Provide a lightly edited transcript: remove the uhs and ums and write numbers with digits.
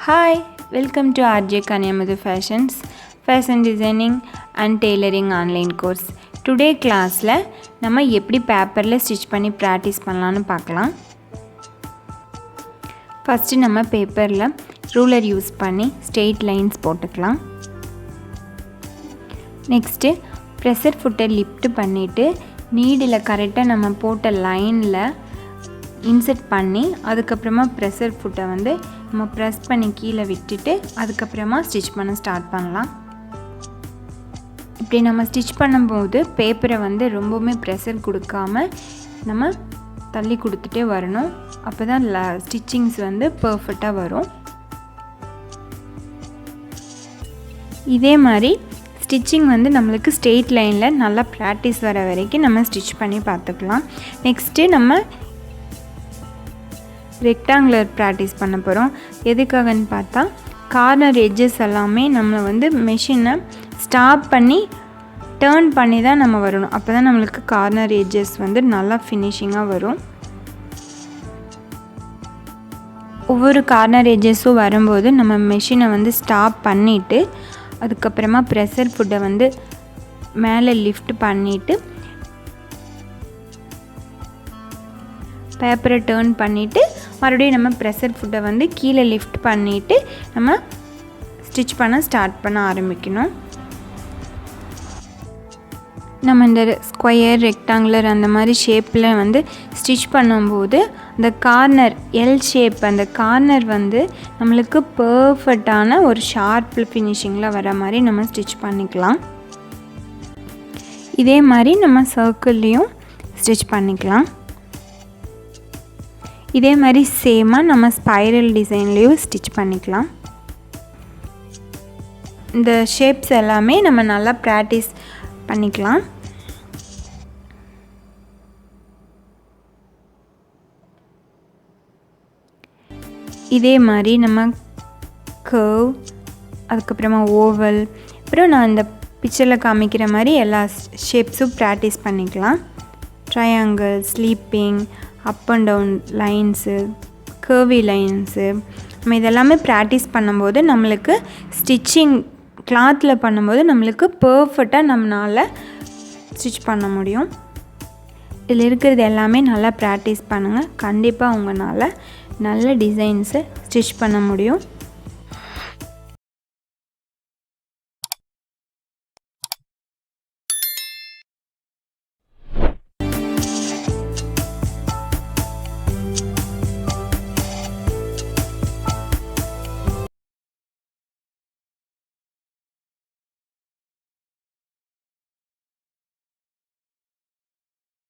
Hi, welcome to RJKaniamudhufashions Fashion Designing and Tailoring online course. Today class la nama eppadi paper la stitch panni practice pannalaanu paakalam. First nama paper la ruler use panni straight lines potukalam. Next presser footer lift pannittu needle correct ah nama pota line la insert பண்ணி அதுக்கப்புறமா pressure foot வந்து நம்ம press பண்ணி கீழ விட்டுட்டு அதுக்கப்புறமா stitch பண்ண start பண்ணலாம். இப்படி நம்ம ஸ்டிட்ச் பண்ணும்போது பேப்பரை வந்து ரொம்பவே pressure கொடுக்காம நம்ம தள்ளி கொடுத்துட்டே வரணும். அப்பதான் ஸ்டிச்சிங்ஸ் வந்து பெர்ஃபெக்ட்டா வரும். இதே மாதிரி ஸ்டிச்சிங் வந்து நமக்கு ஸ்ட்ரெயிட் லைன்ல நல்லா பிராக்டீஸ் வர வரைக்கும் நம்ம ஸ்டிட்ச் பண்ணி பார்த்துக்கலாம். நெக்ஸ்ட் நம்ம ரெக்டாங்குலர் ப்ராக்டிஸ் பண்ண போகிறோம். எதுக்காகன்னு பார்த்தா கார்னர் எட்ஜஸ் எல்லாமே நம்ம வந்து மெஷினை ஸ்டாப் பண்ணி டர்ன் பண்ணி தான் நம்ம வரணும். அப்போ தான் நம்மளுக்கு கார்னர் எட்ஜஸ் வந்து நல்லா ஃபினிஷிங்காக வரும். ஒவ்வொரு கார்னர் எட்ஜஸும் வரும்போது நம்ம மெஷினை வந்து ஸ்டாப் பண்ணிவிட்டு அதுக்கப்புறமா ப்ரெஷர் ஃபுட்டை வந்து மேலே லிஃப்ட் பண்ணிவிட்டு பேப்பரை டர்ன் பண்ணிவிட்டு மறுபடியும் நம்ம ப்ரெஷர் ஃபுட்டை வந்து கீழே லிஃப்ட் பண்ணிவிட்டு நம்ம ஸ்டிச் பண்ண ஸ்டார்ட் பண்ண ஆரம்பிக்கணும். நம்ம இந்த ஸ்கொயர் ரெக்டாங்குலர் அந்த மாதிரி ஷேப்பில் வந்து ஸ்டிச் பண்ணும்போது அந்த கார்னர் எல் ஷேப் அந்த கார்னர் வந்து நம்மளுக்கு பர்ஃபெக்டான ஒரு ஷார்ப் ஃபினிஷிங்கில் வர மாதிரி நம்ம ஸ்டிச் பண்ணிக்கலாம். இதே மாதிரி நம்ம சர்க்கிள்லேயும் ஸ்டிச் பண்ணிக்கலாம். இதே மாதிரி சேமாக நம்ம ஸ்பைரல் டிசைன்லேயும் ஸ்டிச் பண்ணிக்கலாம். இந்த ஷேப்ஸ் எல்லாமே நம்ம நல்லா ப்ராக்டிஸ் பண்ணிக்கலாம். இதே மாதிரி நம்ம கர்வ் அதுக்கப்புறமா ஓவல் அப்புறம் நான் இந்த பிக்சரில் காமிக்கிற மாதிரி எல்லா ஷேப்ஸும் ப்ராக்டிஸ் பண்ணிக்கலாம். Triangle, sleeping, up and down lines, curvy lines நம்ம இதெல்லாமே ப்ராக்டிஸ் பண்ணும்போது நம்மளுக்கு ஸ்டிச்சிங் கிளாத்தில் பண்ணும்போது நம்மளுக்கு பர்ஃபெக்டாக நம்மளால் ஸ்டிச் பண்ண முடியும். இதில் இருக்கிறது எல்லாமே நல்லா ப்ராக்டிஸ் பண்ணுங்கள். கண்டிப்பாக உங்களால் நல்ல டிசைன்ஸை ஸ்டிச் பண்ண முடியும்.